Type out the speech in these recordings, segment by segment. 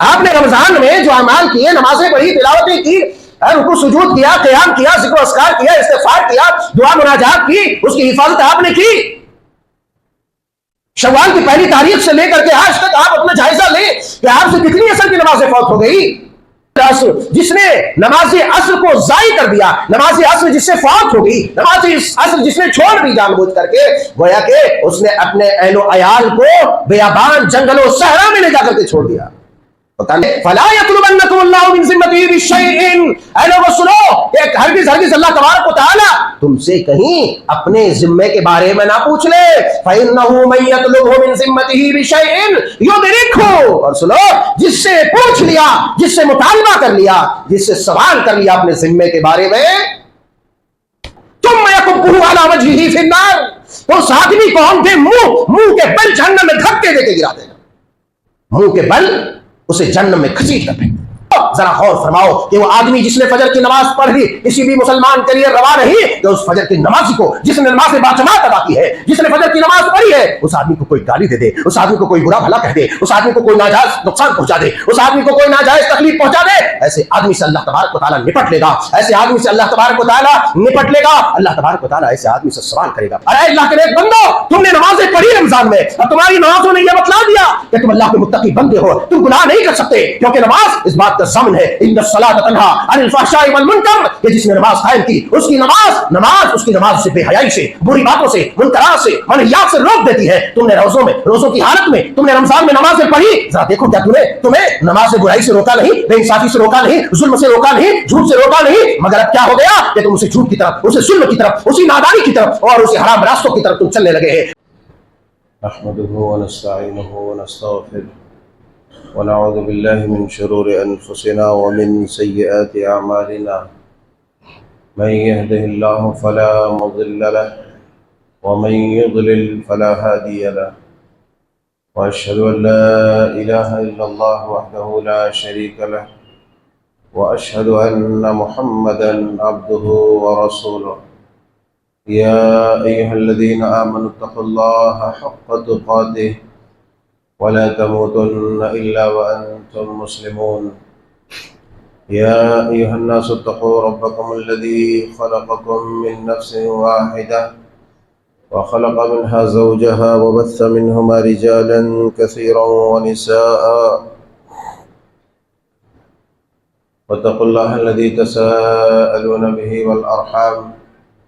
آپ نے رمضان میں جو اعمال کیے، نمازیں پڑھی، تلاوتیں کی، رکوع سجود کیا، قیام کیا، ذکر و اذکار کیا، استغفار کیا، دعا مناجات کی، اس کی حفاظت آپ نے کی. شوال کی پہلی تاریخ سے لے کر کے آج تک آپ اپنا جائزہ لیں کہ آپ سے کتنی عصر کی نمازیں فوت ہو گئی. جس نے نماز عصر کو ضائع کر دیا، نماز عصر جس سے فوت ہو گئی، نماز عصر جس نے چھوڑ دی جان بوجھ کر کے، گویا کہ اس نے اپنے اہل و عیال کو بیابان جنگل و صحرا میں لے جا کر کے چھوڑ دیا. فلا يطلبنكم الله من ذمته بشيء. اے لوگوں سنو، کہ ہرگز ہرگز اللہ تبارک و تعالی تم سے کہیں اپنے ذمے کے بارے میں نہ پوچھ لے. فانه من يطلبه من ذمته بشيء يدركه. اور سنو، جس سے پوچھ لیا، جس سے مطالبہ کر لیا، جس سے سوال کر لیا اپنے ذمے کے بارے میں، ثم يكبه على وجهه في النار. تو اس آدمی کو ہم دے منہ کے بل جہنم میں دھکے دے کے گرا دیں گے، منہ کے بل اسے جہنم میں کھسیٹ کر دیں گے. ذرا غور فرماؤ کہ وہ آدمی جس نے فجر کی نماز پڑھی، کسی بھی مسلمان کے لیے روا نہیں کہ اس فجر کی نمازی کو، جس نے نماز باجماعت ادا کی ہے، جس نے فجر کی نماز پڑھی ہے، اس آدمی کو کوئی گالی دے دے، اس آدمی کو کوئی برا بھلا کہہ دے، اس آدمی کو کوئی ناجائز نقصان پہنچا دے، اس آدمی کو کوئی ناجائز تکلیف پہنچا دے، ایسے آدمی سے اللہ تبارک و تعالیٰ نپٹ لے گا. ایسے آدمی سے اللہ تبارک و تعالیٰ نپٹ لے گا. اللہ تبارک و تعالیٰ ایسے آدمی سے سوال کرے گا، ارے اللہ کے نیک بندو، تم نے نمازیں پڑھی رمضان میں، اور تمہاری نمازوں نے یہ بتلا دیا کہ تم اللہ کے متقی بندے ہو، تم گناہ نہیں کر سکتے، کیونکہ نماز اس بات کا ضامن ہے، ان الصلاۃ تنہا عن الفحشاء والمنکر، کہ جس نے نماز قائم کی، اس کی نماز اس کی نماز سے بے حیائی سے، بری باتوں سے، منکرات سے، منہیات سے روک دیتی ہے. تم نے روزوں کی حالت میں تم نے رمضان میں نمازیں پڑھی، ذرا دیکھو کیا تمہیں نماز سے برائی سے روکا نہیں، بے انصافی سے روکا نہیں، ظلم سے روکا نہیں، جھوٹ سے روکا نہیں، مگر اب کیا ہو گیا کہ تم اسے جھوٹ کی طرف، اسے ظلم کی طرف، اسی نادانی کی طرف اور اسی حرام راستوں کی طرف تم چلنے لگے ہیں. نحمده ونستعينه ونستغفره ونعوذ بالله من شرور أنفسنا ومن سيئات أعمالنا. من يهده الله فلا مضل له ومن يضلل فلا هادي له. وأشهد أن لا إله إلا الله وحده لا شريك له وأشهد أن محمدا عبده ورسوله. يا أيها الذين آمنوا اتقوا الله حق تقاته ولا تموتن إلا وأنتم مسلمون. يا أيها الناس اتقوا ربكم الذي خلقكم من نفس واحدة وخلق منها زوجها وبث منهما رجالا كثيرا ونساء. واتقوا الله الذي تساءلون به والأرحام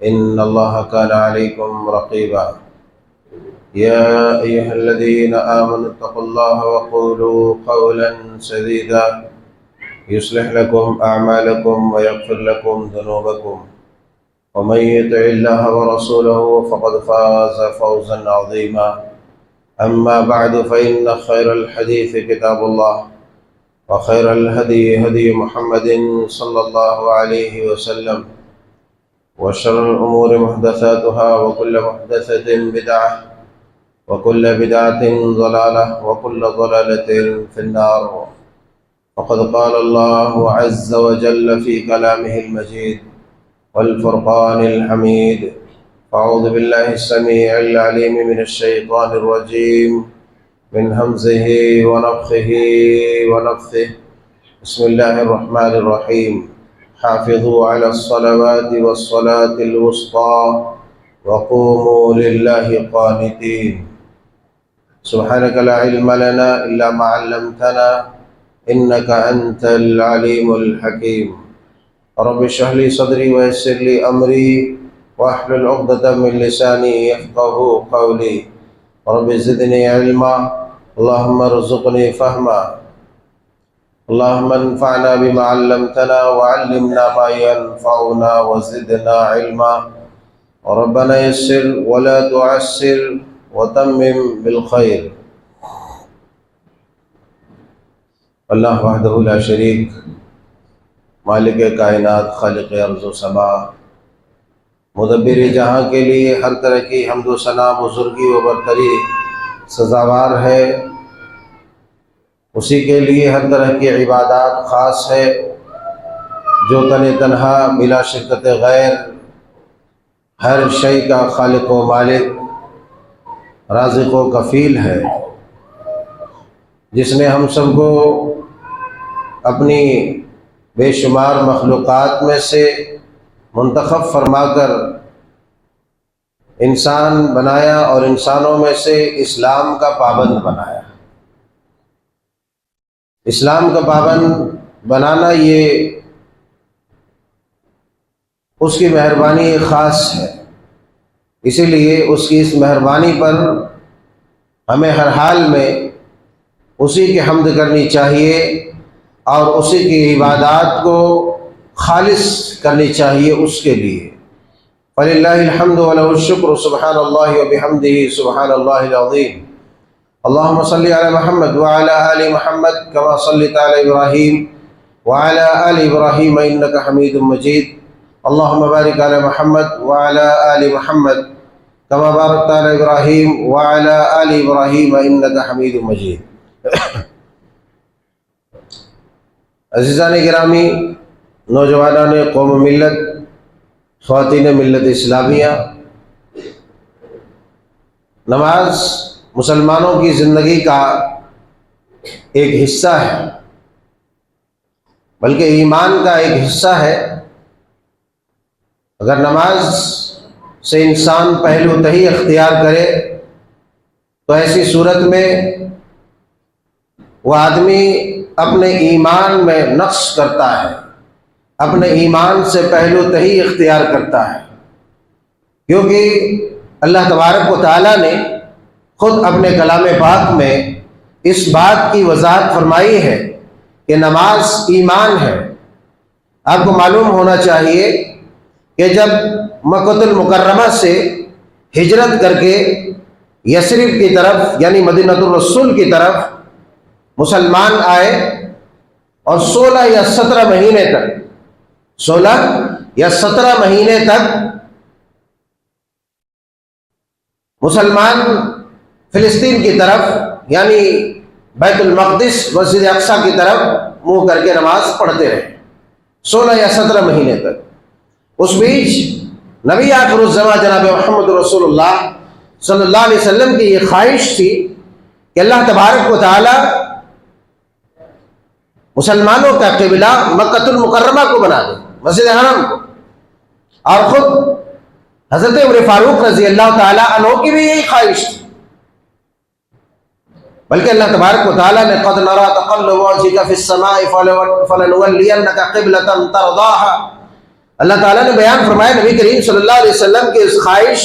إن الله كان عليكم رقيبا. يا أيها الذين آمنوا اتقوا الله وقولوا قولا سديدا يصلح لكم أعمالكم ويغفر لكم ذنوبكم، ومن يطع الله ورسوله فقد فاز فوزا عظيما. أما بعد فإن خير الحديث كتاب الله وخير الهدي هدي محمد صلى الله عليه وسلم، وشر الأمور محدثاتها وكل محدثة بدعة وكل بدعة ضلالة وكل ضلالة في النار. وقد قال الله عز وجل في كلامه المجيد والفرقان الحميد: أعوذ بالله السميع العليم من الشيطان الرجيم من همزه ونفخه ونفثه. بسم الله الرحمن الرحيم. حافظوا على الصلوات والصلاة الوسطى وقوموا لله قانتين. سبحانك لا علم لنا إلا ما علمتنا إنك أنت العليم الحكيم. رب اشرح لي صدري ويسر لي أمري واحلل عقدة من لساني يفقهوا قولي. رب زدني علما اللهم ارزقني فهما. اللهم انفعنا بما علمتنا وعلمنا ما ينفعنا وزدنا علما. ربنا يسر ولا تعسر وتمم بالخير. اللہ وحدہ لا شریک، مالک کائنات، خالق ارض و سما، مدبر جہاں کے لیے ہر طرح کی حمد و ثنا، بزرگی و برتری سزاوار ہے. اسی کے لیے ہر طرح کی عبادات خاص ہے، جو تنہا بلا شرکت غیر ہر شے کا خالق و مالک، رازق و کفیل ہے، جس نے ہم سب کو اپنی بے شمار مخلوقات میں سے منتخب فرما کر انسان بنایا اور انسانوں میں سے اسلام کا پابند بنایا۔ اسلام کا پابند بنانا یہ اس کی مہربانی خاص ہے، اسی لیے اس کی اس مہربانی پر ہمیں ہر حال میں اسی کی حمد کرنی چاہیے اور اسی کی عبادات کو خالص کرنی چاہیے اس کے لیے۔ فللہ الحمد ولہ الشکر سبحان اللہ وبحمدہ سبحان اللہ العظیم۔ اللہم صلی علی محمد وعلی آل محمد کما صلیت علی ابراہیم وعلی آل ابراہیم انک حمید مجید۔ اللہم بارک علی محمد وعلی آل محمد کما بارکت علی ابراہیم وعلی آل ابراہیم انک حمید مجید۔ عزیزان گرامی، نوجوانان قوم ملت، خواتین ملت اسلامیہ، نماز مسلمانوں کی زندگی کا ایک حصہ ہے، بلکہ ایمان کا ایک حصہ ہے۔ اگر نماز سے انسان پہلو تہی اختیار کرے تو ایسی صورت میں وہ آدمی اپنے ایمان میں نقص کرتا ہے، اپنے ایمان سے پہلو تہی اختیار کرتا ہے، کیونکہ اللہ تبارک و تعالیٰ نے خود اپنے کلام پاک میں اس بات کی وضاحت فرمائی ہے کہ نماز ایمان ہے۔ آپ کو معلوم ہونا چاہیے کہ جب مکۃ المکرمہ سے ہجرت کر کے یثرب کی طرف یعنی مدینہ الرسول کی طرف مسلمان آئے اور 16 یا 17 مہینے تک مسلمان فلسطین کی طرف یعنی بیت المقدس مسجد اقصیٰ کی طرف منہ کر کے نماز پڑھتے رہے 16 یا 17 مہینے تک۔ اس بیچ نبی آخر الزماں جناب محمد رسول اللہ صلی اللہ علیہ وسلم کی یہ خواہش تھی کہ اللہ تبارک و تعالی مسلمانوں کا قبلہ مکۃ المکرمہ کو بنا دے، مسجد حرم کو، اور خود حضرت عمر فاروق رضی اللہ تعالیٰ عنہ کی بھی یہی خواہش تھی، بلکہ اللہ تبارک و تعالیٰ نے قد نرى تقلب وجهك في السماء فلنولينك قبلة ترضاها، اللہ تعالیٰ نے بیان فرمایا نبی کریم صلی اللہ علیہ وسلم کی اس خواہش،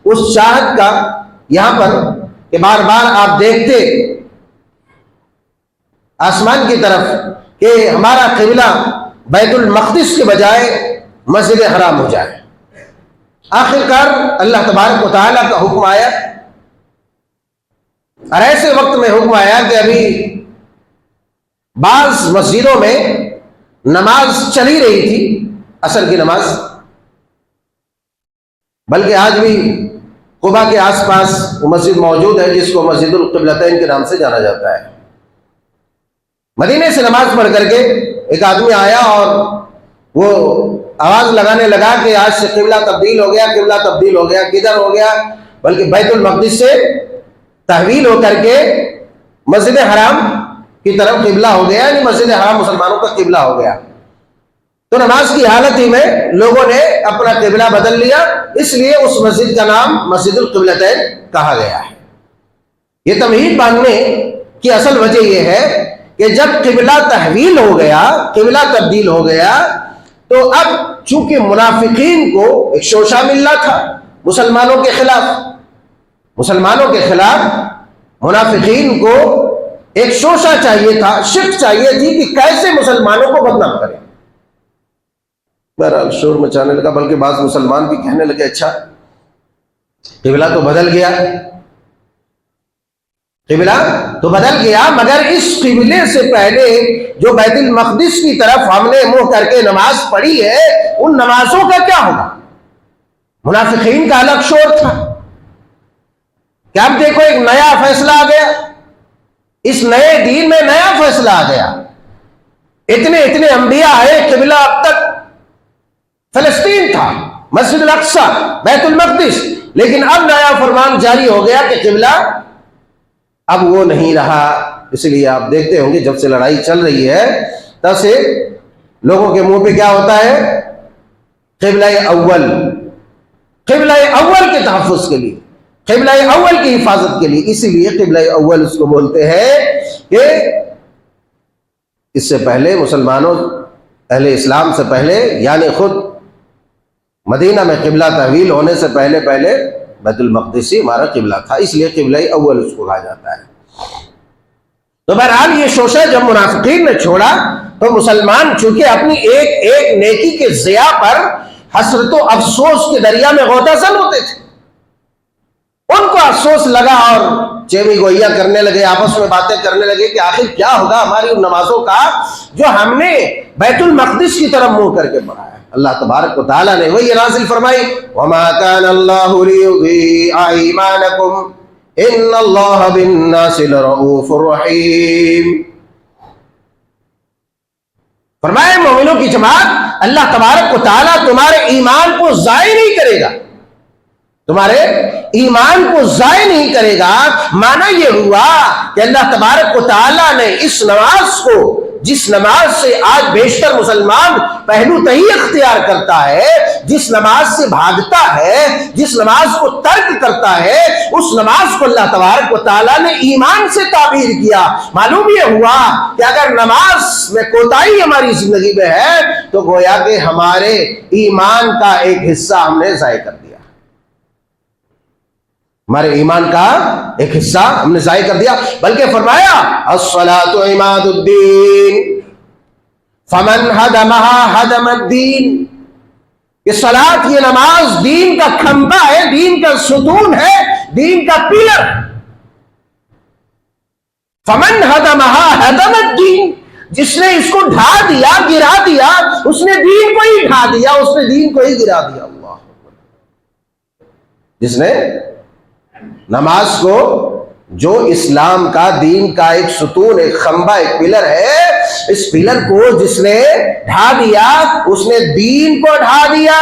اس چاہت کا یہاں پر کہ بار بار آپ دیکھتے آسمان کی طرف کہ ہمارا قبلہ بیت المقدس کے بجائے مسجد حرام ہو جائے۔ آخر کار اللہ تبارک و تعالیٰ کا حکم آیا، اور ایسے وقت میں حکم آیا کہ ابھی بعض مسجدوں میں نماز چلی رہی تھی، عصر کی نماز، بلکہ آج بھی قباء کے آس پاس وہ مسجد موجود ہے جس کو مسجد القبلتین کے نام سے جانا جاتا ہے۔ مدینے سے نماز پڑھ کر کے ایک آدمی آیا اور وہ آواز لگانے لگا کہ آج سے قبلہ تبدیل ہو گیا، قبلہ تبدیل ہو گیا، کدھر ہو گیا؟ بلکہ بیت المقدس سے تحویل ہو کر کے مسجد حرام کی طرف قبلہ ہو گیا، یعنی مسجد حرام مسلمانوں کا قبلہ ہو گیا۔ تو نماز کی حالت ہی میں لوگوں نے اپنا قبلہ بدل لیا، اس لیے اس مسجد کا نام مسجد القبلتین کہا گیا ہے۔ یہ تمہید باندھنے کی اصل وجہ یہ ہے کہ جب قبلہ تحویل ہو گیا، قبلہ تبدیل ہو گیا، تو اب چونکہ منافقین کو ایک شوشہ مل رہا تھا مسلمانوں کے خلاف منافقین کو ایک شوشہ چاہیے تھا، شک چاہیے تھی کہ کیسے مسلمانوں کو بدنام کریں۔ بہرحال شور مچانے لگا، بلکہ بعض مسلمان بھی کہنے لگے اچھا قبلہ تو بدل گیا، مگر اس قبلے سے پہلے جو بیت المقدس کی طرف ہم نے منہ کر کے نماز پڑھی ہے ان نمازوں کا کیا ہوگا؟ منافقین کا الگ شور تھا کہ اب دیکھو ایک نیا فیصلہ آ گیا، اس نئے دین میں نیا فیصلہ آ گیا، اتنے انبیاء آئے، قبلہ اب تک فلسطین تھا، مسجد الاقصیٰ، بیت المقدس، لیکن اب نیا فرمان جاری ہو گیا کہ قبلہ اب وہ نہیں رہا۔ اس لیے آپ دیکھتے ہوں گے جب سے لڑائی چل رہی ہے تب سے لوگوں کے منہ پہ کیا ہوتا ہے؟ قبلہ اول، قبلہ اول کے تحفظ کے لیے، قبلہ اول کی حفاظت کے لیے. اسی لیے قبلہ اول اس کو بولتے ہیں کہ اس سے پہلے مسلمانوں، اہل اسلام سے پہلے، یعنی خود مدینہ میں قبلہ تحویل ہونے سے پہلے بیت المقدس ہی ہمارا قبلہ تھا، اس لیے قبلہ اول اس کو کہا جاتا ہے. تو بہرحال یہ شوشہ جب منافقین نے چھوڑا تو مسلمان چونکہ اپنی ایک ایک نیکی کے ضیاع پر حسرت و افسوس کے دریا میں غوطہ زن ہوتے تھے. ان کو افسوس لگا اور چیمی گوئیاں کرنے لگے، آپس میں باتیں کرنے لگے کہ آخر کیا ہوگا ہماری ان نمازوں کا جو ہم نے بیت المقدس کی طرف منہ کر کے پڑھا ہے. اللہ تبارک و تعالیٰ نے وہی نازل فرمائی وَمَا كَانَ اللَّهُ لِيُضِيعَ إِيمَانَكُمْ إِنَّ اللَّهَ بِالنَّاسِ لَرَءُوفٌ رَحِيمٌ. فرمائے مومنوں کی جماعت، اللہ تبارک و تعالیٰ تمہارے ایمان کو ضائع نہیں کرے گا، تمہارے ایمان کو ضائع نہیں کرے گا. معنی یہ ہوا کہ اللہ تبارک و تعالیٰ نے اس نماز کو، جس نماز سے آج بیشتر مسلمان پہلو تہی اختیار کرتا ہے، جس نماز سے بھاگتا ہے، جس نماز کو ترک کرتا ہے، اس نماز کو اللہ تبارک و تعالیٰ نے ایمان سے تعبیر کیا. معلوم یہ ہوا کہ اگر نماز میں کوتاہی ہماری زندگی میں ہے تو گویا کہ ہمارے ایمان کا ایک حصہ ہم نے ضائع کر دیا، ہمارے ایمان کا ایک حصہ ہم نے ضائع کر دیا. بلکہ فرمایا الصلاۃ عماد الدین فمن ہدمها ہدم الدین. یہ صلاۃ، یہ نماز دین کا کھمبا ہے، دین کا ستون ہے، دین کا پلر. فمن ہدمها ہدم الدین، جس نے اس کو ڈھا دیا، گرا دیا، اس نے دین کو ہی ڈھا دیا، اس نے دین کو ہی گرا دیا. اللہ، جس نے نماز کو، جو اسلام کا، دین کا ایک ستون، ایک کھمبا، ایک پلر ہے، اس پلر کو جس نے ڈھا دیا اس نے دین کو ڈھا دیا.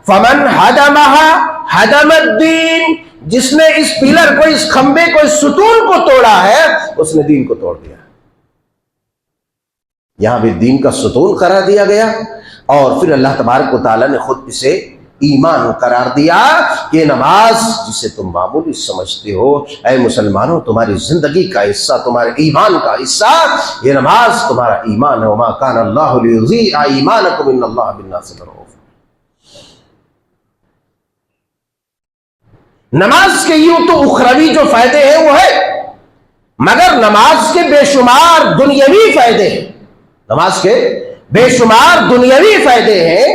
فمن ہدمها ہدم الدین، جس نے اس پلر کو، اس کھمبے کو، اس ستون کو توڑا ہے اس نے دین کو توڑ دیا. یہاں بھی دین کا ستون قرار دیا گیا اور پھر اللہ تبارک و تعالیٰ نے خود اسے ایمان قرار دیا کہ نماز جسے تم معمولی سمجھتے ہو، اے مسلمانوں تمہاری زندگی کا حصہ، تمہارے ایمان کا حصہ یہ نماز تمہارا ایمان ہے. وما كان الله ليضيع ايمانكم ان الله بالناس لرؤوف. نماز کے یوں تو اخروی جو فائدے ہیں وہ ہے، مگر نماز کے بے شمار دنیاوی فائدے ہیں، نماز کے بے شمار دنیاوی فائدے ہیں.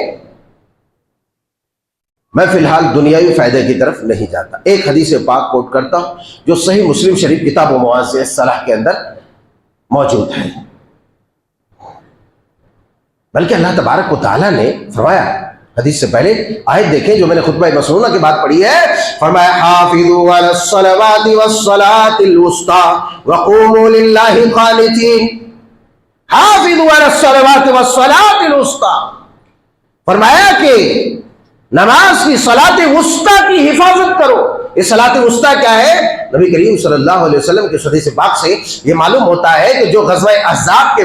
میں فی الحال دنیاوی فائدے کی طرف نہیں جاتا. ایک حدیث پاک کوٹ کرتا ہوں جو صحیح مسلم شریف کتاب و مواضع الصلاح کے اندر موجود ہے. بلکہ اللہ تبارک و تعالیٰ نے فرمایا، حدیث سے پہلے آیت دیکھیں جو میں نے خطبہ مسنونہ کے بعد پڑھی ہے. فرمایا حافظوا علی الصلوات والصلاة الوسطى وقوموا للہ قانتین. حافظوا علی الصلوات والصلاة الوسطى، فرمایا کہ نماز کی صلاۃ وسطیٰ کی حفاظت کرو. یہ صلاۃ وسطیٰ کیا ہے؟ نبی کریم صلی اللہ علیہ وسلم کے حدیث پاک سے یہ معلوم ہوتا ہے کہ جو غزوہ احزاب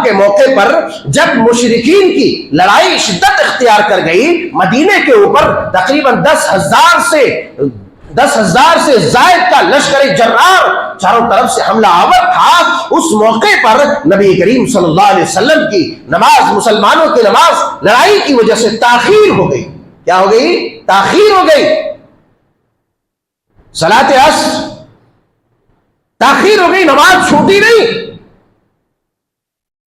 کے موقع پر جب مشرکین کی لڑائی شدت اختیار کر گئی، مدینے کے اوپر تقریباً 10,000 سے زائد کا لشکر جرار چاروں طرف سے حملہ آور تھا. اس موقع پر نبی کریم صلی اللہ علیہ وسلم کی نماز، مسلمانوں کی نماز لڑائی کی وجہ سے تاخیر ہو گئی. کیا ہو گئی؟ تاخیر ہو گئی. صلاۃ عصر تاخیر ہو گئی، نماز چھوٹی نہیں،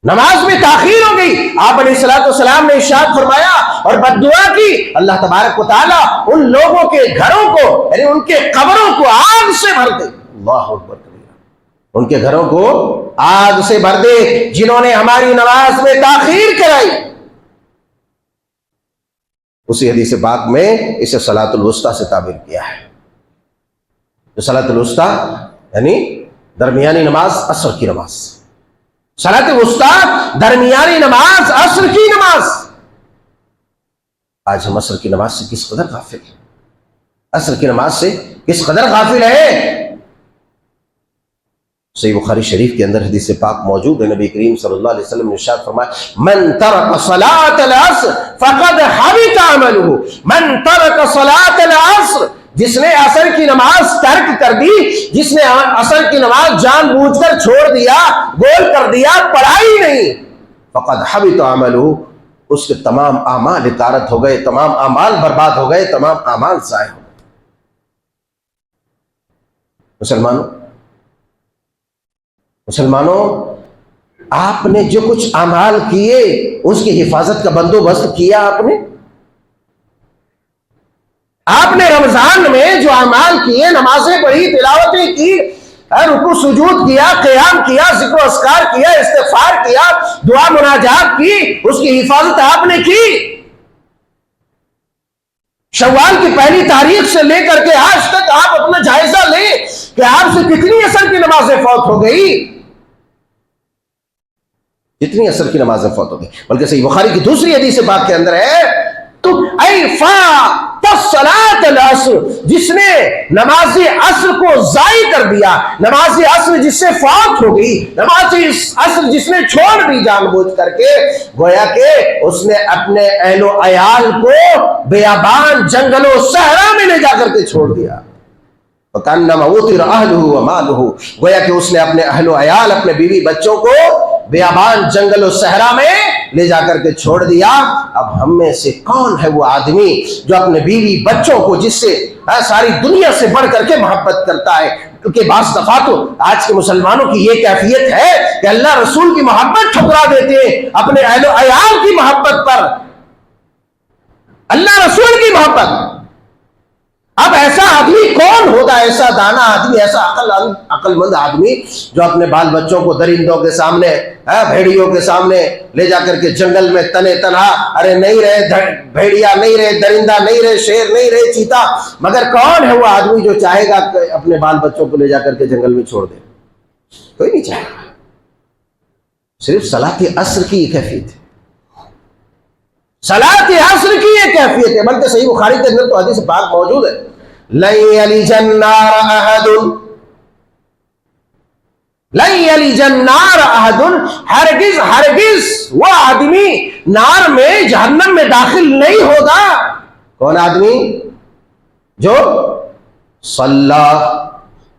نماز میں تاخیر ہو گئی. آپ علیہ الصلوۃ والسلام نے ارشاد فرمایا اور بددعا کی، اللہ تبارک و تعالیٰ ان لوگوں کے گھروں کو، یعنی ان کے قبروں کو آگ سے بھر دے. اللہ اکبر، ان کے گھروں کو آگ سے بھر دے جنہوں نے ہماری نماز میں تاخیر کرائی. اسی حدیث پاک میں اسے صلاۃ الوسطیٰ سے تعبیر کیا ہے. جو صلاۃ الوسطیٰ یعنی درمیانی نماز، عصر کی نماز. صلاۃ وسطیٰ درمیانی نماز، عصر کی نماز. آج ہم عصر کی نماز سے کس قدر غافل ہیں، عصر کی نماز سے کس قدر غافل ہے. صحیح بخاری شریف کے اندر حدیث پاک موجود ہے، نبی کریم صلی اللہ علیہ وسلم نے ارشاد فرمایا من ترک صلاۃ العصر فقد حبط عمله، من ترک صلاۃ العصر، جس نے عصر کی نماز ترک کر دی، جس نے عصر کی نماز جان بوجھ کر چھوڑ دیا، گول کر دیا، پڑھائی نہیں، فقد حبط عمله، اس کے تمام اعمال غارت ہو گئے، تمام اعمال برباد ہو گئے، تمام اعمال ضائع ہو گئے۔ مسلمانوں، آپ نے جو کچھ اعمال کیے اس کی حفاظت کا بندوبست کیا آپ نے رمضان میں جو اعمال کیے، نمازیں پڑھی، تلاوتیں کی، رکوع سجود کیا، قیام کیا، ذکر و اذکار کیا، استغفار کیا، دعا مناجات کی، اس کی حفاظت آپ نے کی۔ شوال کی پہلی تاریخ سے لے کر کے آج تک آپ اپنا جائزہ لیں کہ آپ سے کتنی عصر کی نمازیں فوت ہو گئی، کتنی عصر کی نمازیں فوت ہو گئی۔ بلکہ صحیح بخاری کی دوسری حدیث پاک کے اندر ہے تو اے فات الصلاۃ العصر، جس نے نماز عصر کو ضائع کر دیا، نماز عصر جس سے فوت ہو گئی، نماز عصر جس نے چھوڑ دی جان بوجھ کر کے، گویا کہ اس نے اپنے اہل و عیال کو بیابان، جنگل و صحرا میں لے جا کر کے چھوڑ دیا۔ فَكَأَنَّمَا وُطِرَ أَهْلُهُ وَمَالُهُ، گویا کہ اس نے اپنے اہل و عیال، اپنے بیوی بچوں کو بیابان، جنگل و صحرا میں لے جا کر کے چھوڑ دیا۔ اب ہم میں سے کون ہے وہ آدمی جو اپنے بیوی بچوں کو، جس سے ساری دنیا سے بڑھ کر کے محبت کرتا ہے؟ کیونکہ بعض دفعہ تو آج کے مسلمانوں کی یہ کیفیت ہے کہ اللہ رسول کی محبت ٹھکرا دیتے ہیں اپنے اہل و عیال کی محبت پر، اللہ رسول کی محبت۔ اب ایسا آدمی کون ہوگا، ایسا دانا آدمی، ایسا عقل مند آدمی جو اپنے بال بچوں کو درندوں کے سامنے، بھیڑیوں کے سامنے لے جا کر کے جنگل میں تنے تنہا، ارے نہیں رہے بھیڑیا، نہیں رہے درندہ، نہیں رہے شیر، نہیں رہے چیتا، مگر کون ہے وہ آدمی جو چاہے گا کہ اپنے بال بچوں کو لے جا کر کے جنگل میں چھوڑ دے؟ کوئی نہیں چاہے گا۔ صرف صلاۃ عصر کی یہ کیفیت ہے، صلاۃ عصر کی یہ کیفیت ہے۔ بلکہ صحیح بخاری کے اندر تو حدیث پاک موجود ہے، لن یلج النار احد، لن یلج النار احد، ہرگز ہرگز وہ آدمی نار میں، جہنم میں داخل نہیں ہوگا۔ کون آدمی؟ جو صلی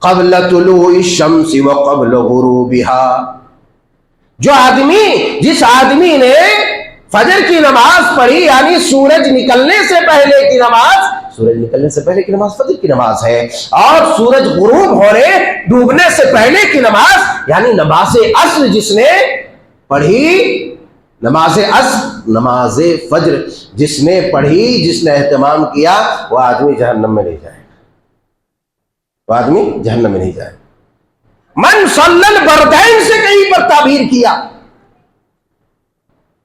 قبل طلوع الشمس وقبل غروبها، جو آدمی، جس آدمی نے فجر کی نماز پڑھی، یعنی سورج نکلنے سے پہلے کی نماز، سورج نکلنے سے پہلے کی نماز فجر کی نماز ہے، اور سورج غروب ہونے، ڈوبنے سے پہلے کی نماز یعنی نماز عصر جس نے پڑھی، نماز عصر، نماز فجر جس نے پڑھی، جس نے اہتمام کیا، وہ آدمی جہنم میں نہیں جائے گا، وہ آدمی جہنم میں نہیں جائے گا۔ من صلی البردین سے کہیں پر تعبیر کیا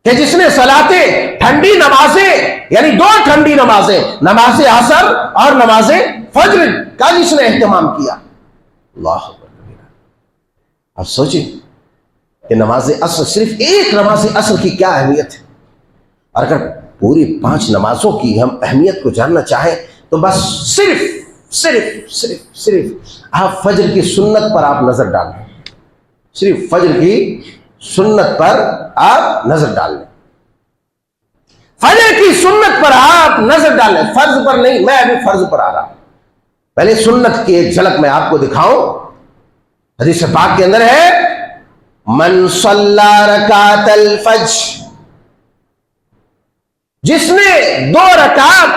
کہ جس نے صلاتیں، ٹھنڈی نمازیں، یعنی دو ٹھنڈی نمازیں، نماز عصر اور نماز فجر کا جس نے اہتمام کیا، اللہ اکبر۔ اب سوچیں کہ نماز عصر، صرف ایک نماز عصر کی کیا اہمیت ہے، اور اگر پوری 5 نمازوں کی ہم اہمیت کو جاننا چاہیں تو بس صرف آپ فجر کی سنت پر آپ نظر ڈالیں، صرف فجر کی سنت پر آپ نظر ڈال لیں، فجر کی سنت پر آپ نظر ڈالیں، فرض پر نہیں۔ میں ابھی فرض پر آ رہا ہوں، پہلے سنت کی ایک جھلک میں آپ کو دکھاؤں۔ حدیث پاک کے اندر ہے من صلی رکعت الفجر، جس نے 2 رکعت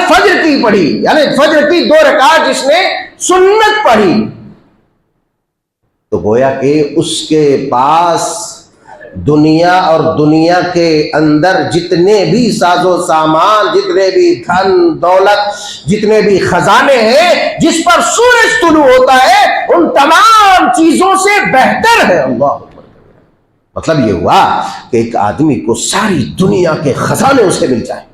فجر کی پڑھی، یعنی فجر کی 2 رکعت جس نے سنت پڑھی، تو گویا کہ اس کے پاس دنیا اور دنیا کے اندر جتنے بھی ساز و سامان، جتنے بھی دھن دولت، جتنے بھی خزانے ہیں، جس پر سورج طلوع ہوتا ہے، ان تمام چیزوں سے بہتر ہے۔ اللہ اکبر۔ مطلب یہ ہوا کہ ایک آدمی کو ساری دنیا کے خزانے اسے مل جائیں،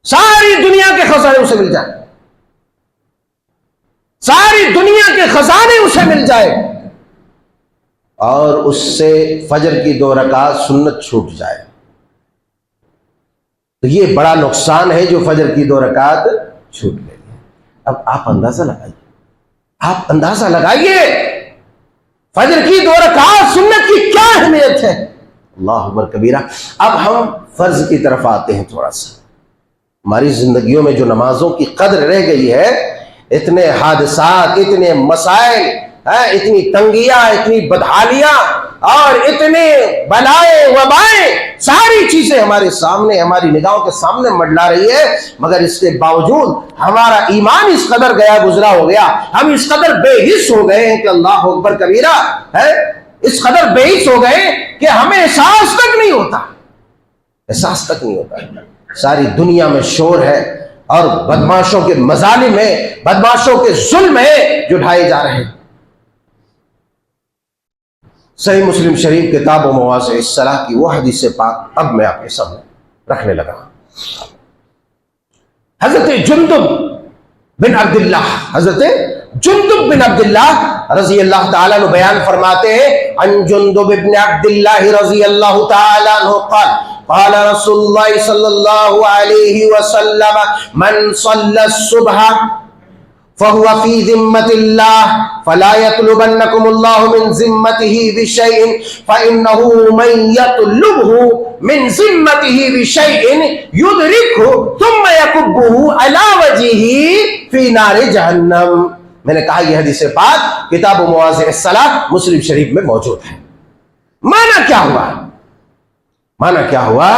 ساری دنیا کے خزانے اسے مل جائیں، ساری دنیا کے خزانے اسے مل جائے، اور اس سے فجر کی 2 رکعت سنت چھوٹ جائے، تو یہ بڑا نقصان ہے جو فجر کی 2 رکعت چھوٹ گئی۔ اب آپ اندازہ لگائیے آپ اندازہ لگائیے فجر کی 2 رکعات سنت کی کیا اہمیت ہے. اللہ اکبر کبیرہ. اب ہم فرض کی طرف آتے ہیں. تھوڑا سا ہماری زندگیوں میں جو نمازوں کی قدر رہ گئی ہے، اتنے حادثات، اتنے مسائل، اتنی تنگیاں، اتنی بدحالیاں اور اتنے بلائیں وبائیں، ساری چیزیں ہمارے سامنے، ہماری نگاہوں کے سامنے منڈلا رہی ہے، مگر اس کے باوجود ہمارا ایمان اس قدر گیا گزرا ہو گیا، ہم اس قدر بے حس ہو گئے ہیں کہ اللہ اکبر کبیرہ ہے، اس قدر بے حس ہو گئے کہ ہمیں احساس تک نہیں ہوتا، احساس تک نہیں ہوتا. ساری دنیا میں شور ہے اور بدماشوں کے مظالم ہیں، بدماشوں کے ظلم ہیں جو ڈھائے جا رہے ہیں. صحیح مسلم شریف کتاب و مواضع الصلاۃ کی وہ حدیث پاک اب میں آپ کے سامنے رکھنے لگا. حضرت جندب بن عبداللہ رضی اللہ تعالیٰ عنہ بیان فرماتے ہیں، عن جندب بن عبداللہ رضی اللہ تعالیٰ عنہ قال قال رسول اللہ صلی اللہ علیہ وسلم من صلی الصبح فهو في ذمة الله فلا يطلبنكم الله من ذمته بشيء فإنه من يطلبه من ذمته بشيء يدركه ثم يكبه على وجهه في نار جہنم. میں نے کہا یہ حدیث پاک کتاب و مواضع الصلاۃ مسلم شریف میں موجود ہے. معنی کیا ہوا؟ معنی کیا ہوا؟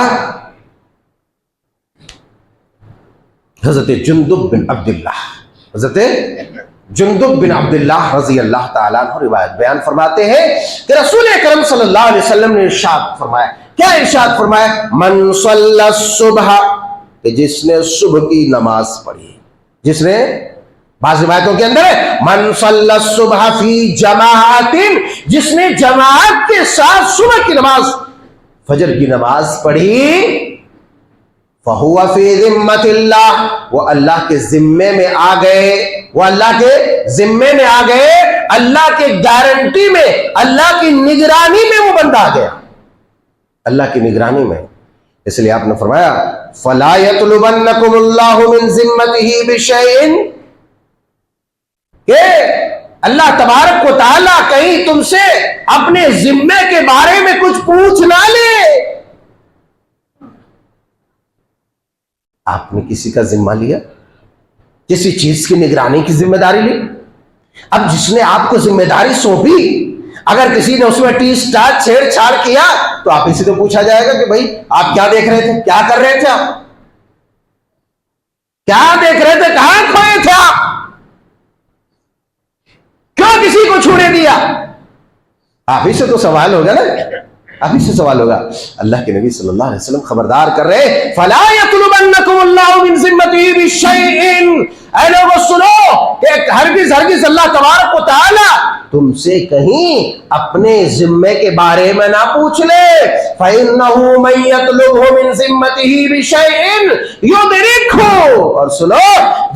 حضرت جندب بن عبداللہ رضی اللہ تعالیٰ عنہ روایت بیان فرماتے ہیں کہ رسول اکرم صلی اللہ علیہ وسلم نے ارشاد فرمایا. کیا ارشاد فرمایا؟ من صلی الصبح، کہ جس نے صبح کی نماز پڑھی، جس نے، بعض روایتوں کے اندر ہے من صلی الصبح فی جماعت، جس نے جماعت کے ساتھ صبح کی نماز، فجر کی نماز پڑھی، فَهُوَ فِي ذِمَّةِ اللَّهِ، وہ اللہ کے ذمے میں آ گئے، وہ اللہ کے ذمے میں آ گئے، اللہ کے گارنٹی میں، اللہ کی نگرانی میں وہ بندہ آ گیا، اللہ کی نگرانی میں. اس لیے آپ نے فرمایا فَلَا يَطْلُبَنَّكُمُ اللَّهُ مِن ذِمَّتِهِ بِشَيْءٍ، کہ اللہ تبارک و تعالیٰ کہیں تم سے اپنے ذمے کے بارے میں کچھ پوچھ نہ لے. آپ نے کسی کا ذمہ لیا، کسی چیز کی نگرانی کی ذمہ داری لی. اب جس نے آپ کو ذمہ داری سونپی، اگر کسی نے اس میں ٹیس ٹاچ چھیڑ چھاڑ کیا تو آپ اسی سے پوچھا جائے گا کہ بھائی آپ کیا دیکھ رہے تھے، کیا کر رہے تھے، آپ کیا دیکھ رہے تھے، کہاں کھوئے تھے، آپ کیوں کسی کو چھوڑے دیا. آپ ہی سے تو سوال ہوگا نا، آپ ہی سے سوال ہوگا. اللہ کے نبی صلی اللہ علیہ وسلم خبردار کر رہے فَلَا يَطْلُبَنَّكُمُ اللَّهُ مِن ذِمَّتِهِ بِشَيْءٍ، اے لوگو سنو کہ ہرگز اللہ تبارک و تعالی تم سے کہیں اپنے ذمے کے بارے میں نہ پوچھ لے. فَإِنَّهُ مَن يَطْلُبْهُ مِن ذِمَّتِهِ بِشَيْءٍ يُدْرِكْهُ، اور سنو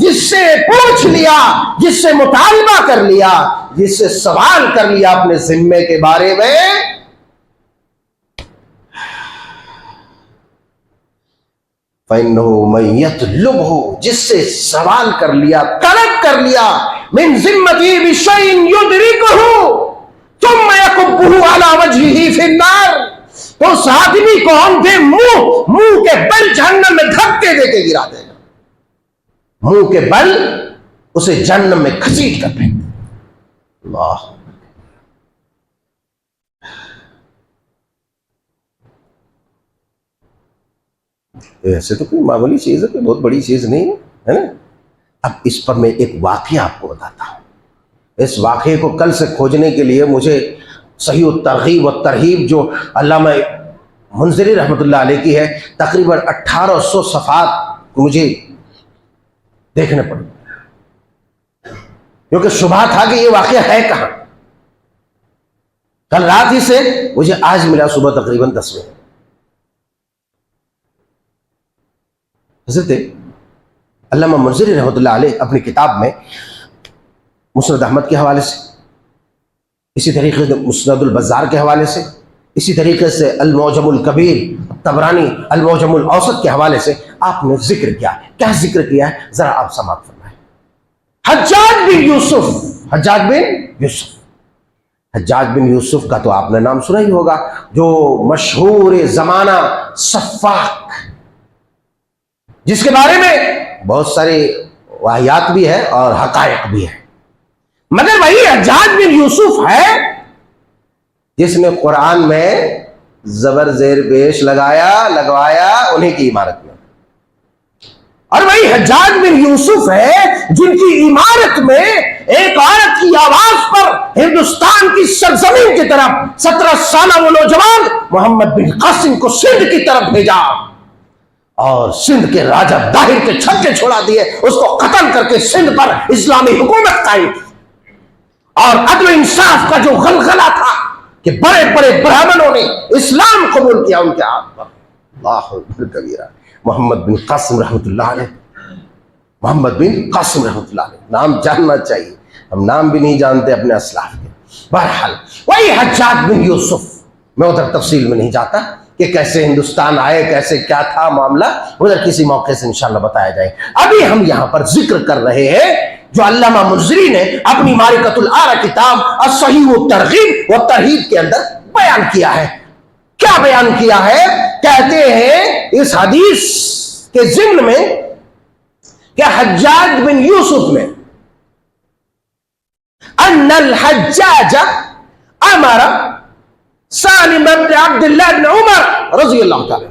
جس سے پوچھ لیا، جس سے مطالبہ کر لیا، جس سے سوال کر لیا اپنے ذمے کے بارے میں، فَإِنَّهُ مَن يَطْلُبْهُ، جس سے سوال کر لیا، طلب کر لیا، مِن ذِمَّتِهِ بِشَيْءٍ يُدْرِكُهُ ثُمَّ يَكُبُّهُ عَلَى وَجْهِهِ فِي النَّارِ، تو اس آدمی کو ہم دے منہ کے بل جہنم میں دھکے دے کے گرا دے گا، منہ کے بل اسے جہنم میں گھسیٹ کر پھینک دے. اللہ، ایسے تو کوئی معمولی چیز ہے، کوئی بہت بڑی چیز نہیں ہے نا. اب اس پر میں ایک واقعہ آپ کو بتاتا ہوں. اس واقعے کو کل سے کھوجنے کے لیے مجھے صحیح الترغیب و ترہیب جو علامہ منذری رحمۃ اللہ علیہ کی ہے، تقریباً 1800 صفحات مجھے دیکھنے پڑے، کیونکہ شبہ تھا کہ یہ واقعہ ہے کہاں. کل رات ہی سے مجھے آج ملا صبح تقریباً 10 بجے. حضرت علامہ منذری رحمۃ اللہ علیہ اپنی کتاب میں مسند احمد کے حوالے سے، اسی طریقے سے مسند البزار کے حوالے سے، اسی طریقے سے المعجم الکبیر، طبرانی المعجم الاوسط کے حوالے سے آپ نے ذکر کیا. کیا ذکر کیا ہے ذرا آپ سماعت فرمائیں. حجاج بن یوسف. حجاج بن یوسف کا تو آپ نے نام سنا ہی ہوگا، جو مشہور زمانہ سفاک، جس کے بارے میں بہت ساری واقعات بھی ہے اور حقائق بھی ہے. مگر وہی حجاج بن یوسف ہے جس نے قرآن میں زبر زیر پیش لگوایا انہیں کی عمارت میں. اور وہی حجاج بن یوسف ہے جن کی عمارت میں ایک عورت کی آواز پر ہندوستان کی سرزمین کی طرف 17 سالہ وہ نوجوان محمد بن قاسم کو سندھ کی طرف بھیجا اور سندھ کے راجہ داہر کے چھکے چھوڑا دیے، اس کو قتل کر کے سندھ پر اسلامی حکومت قائم کی. اور عدل و انصاف کا جو غلغلہ تھا کہ بڑے بڑے برہمنوں نے اسلام قبول کیا ان کے ہاتھ پر. اللہ اکبر کبیرہ. محمد بن قاسم رحمۃ اللہ علیہ، محمد بن قاسم رحمۃ اللہ علیہ، نام جاننا چاہیے، ہم نام بھی نہیں جانتے اپنے اسلاف کے. بہرحال وہی حجاج بن یوسف، میں ادھر تفصیل میں نہیں جاتا کہ کیسے ہندوستان آئے، کیسے کیا تھا معاملہ، ادھر کسی موقع سے انشاءاللہ بتایا جائے. ابھی ہم یہاں پر ذکر کر رہے ہیں جو علامہ منذری نے اپنی معرکۃ الآراء کتاب الصحیح والترغیب والترہیب کے اندر بیان کیا ہے. کیا بیان کیا ہے؟ کہتے ہیں اس حدیث کے ضمن میں کہ حجاج بن یوسف نے ان الحجاج امر سالم بن عبداللہ بن عمر رضی اللہ تعالی،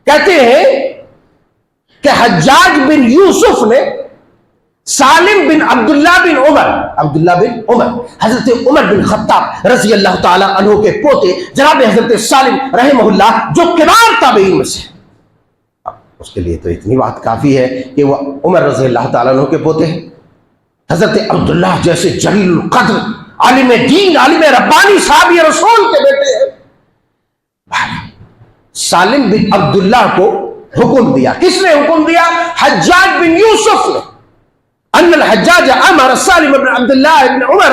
کہتے ہیں کہ حجاج بن یوسف نے سالم بن عبداللہ بن عمر حضرت عمر بن خطاب رضی اللہ تعالی عنہ کے پوتے جناب حضرت سالم رحمہ اللہ جو کبار تابعین میں سے، اس کے لیے تو اتنی بات کافی ہے کہ وہ عمر رضی اللہ تعالی عنہ کے پوتے ہیں. حضرت عبداللہ جیسے جلیل القدر عالم دین، عالم ربانی، صحابی رسول کے بیٹے ہیں. سالم بن عبداللہ کو حکم دیا. کس نے حکم دیا؟ حجاج بن یوسف نے. ان الحجاج امر سالم بن عبداللہ بن عمر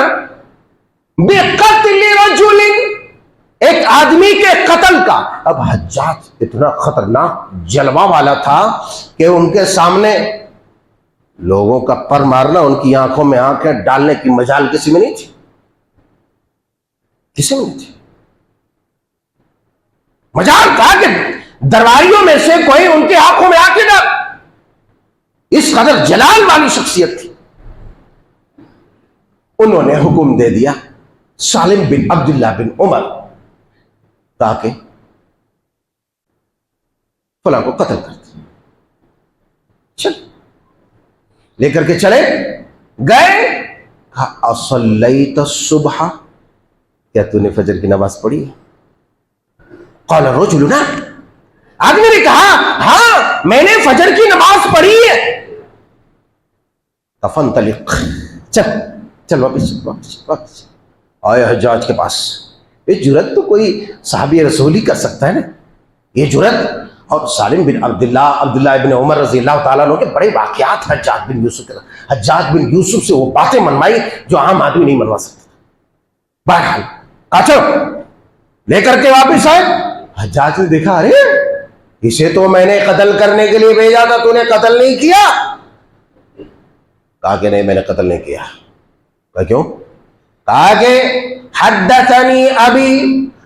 بقتل رجل، ایک آدمی کے قتل کا. اب حجاج اتنا خطرناک جلوہ والا تھا کہ ان کے سامنے لوگوں کا پر مارنا، ان کی آنکھوں میں آنکھیں ڈالنے کی مجال کسی میں نہیں تھی، کسی میں نہیں تھی. مجال تھا کہ درباریوں میں سے کوئی ان کے آنکھوں میں آنکھیں ڈال، اس قدر جلال والی شخصیت تھی. انہوں نے حکم دے دیا سالم بن عبداللہ بن عمر تاکہ فلاں کو قتل کر دیں. چل لے کر کے چلے گئے. اصلیت الصبح، کیا تو نے فجر کی نماز پڑھی؟ قال الرجل نعم، آدمی نے کہا ہاں میں نے فجر کی نماز پڑھی ہے. فانطلق، چل واپس آئے حجاج کے پاس. یہ جرت تو کوئی صحابی رسول ہی کر سکتا ہے نا، یہ جرت. اور سالم بن عبداللہ ابن عمر رضی اللہ تعالیٰ عنہ کے بڑے واقعات حجاج بن یوسف کے. حجاج بن یوسف سے وہ باتیں منوائی جو عام آدمی نہیں منوا سکتا. بہرحال آچھو لے کر کے واپس آئے. حجاج نے دیکھا ارے اسے تو میں نے قتل کرنے کے لیے بھیجا تھا، تو نے قتل نہیں کیا. کہا کہ نہیں میں نے قتل نہیں کیا. کہا کیوں؟ کہا کہ حدثنی ابی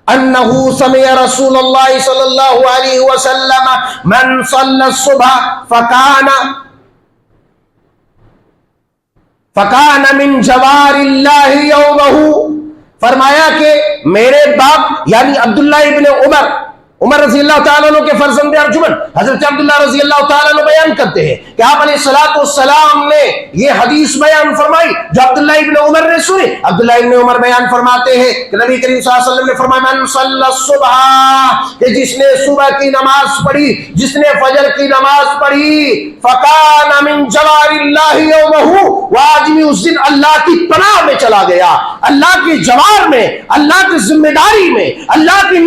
انه سمع رسول اللہ صلی اللہ علیہ وسلم من صلى الصبح فکان من جوار اللہ یومہ. فرمایا کہ میرے باپ یعنی عبداللہ ابن عمر رضی اللہ تعالیٰ عنہ کے فرزند ارجمن حضرت عبداللہ رضی اللہ تعالیٰ عنہ بیان کرتے ہیں کہ آپ علیہ الصلوۃ والسلام نے یہ حدیث بیان فرمائی جو عبداللہ ابن عمر نے سنی. عبداللہ ابن عمر بیان فرماتے ہیں کہ نبی کریم صلی اللہ علیہ وسلم نے فرمایا من صلی الصبح، کہ جس نے صبح کی نماز پڑھی، جس نے فجر کی نماز پڑھی، فکان من جوار اللہ یومہ، وہ آدمی اس دن اللہ کی پناہ میں چلا گیا، اللہ کی جوار میں، اللہ کی ذمہ داری میں، اللہ کی